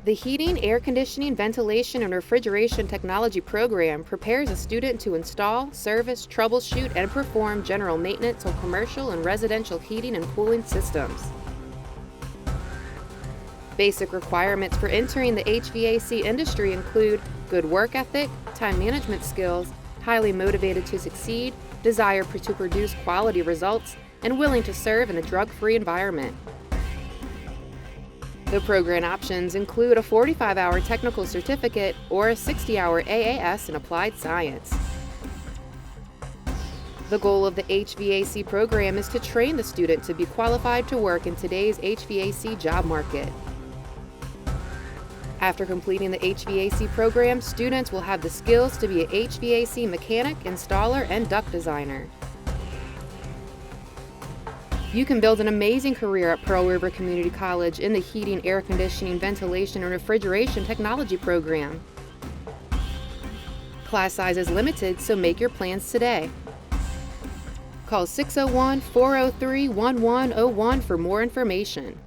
The Heating, Air Conditioning, Ventilation, and Refrigeration Technology program prepares a student to install, service, troubleshoot, and perform general maintenance on commercial and residential heating and cooling systems. Basic requirements for entering the HVAC industry include good work ethic, time management skills, highly motivated to succeed, desire to produce quality results, and willing to serve in a drug-free environment. The program options include a 45-hour technical certificate or a 60-hour AAS in applied science. The goal of the HVAC program is to train the student to be qualified to work in today's HVAC job market. After completing the HVAC program, students will have the skills to be a HVAC mechanic, installer, and duct designer. You can build an amazing career at Pearl River Community College in the Heating, Air Conditioning, Ventilation, and Refrigeration Technology program. Class size is limited, so make your plans today. Call 601-403-1101 for more information.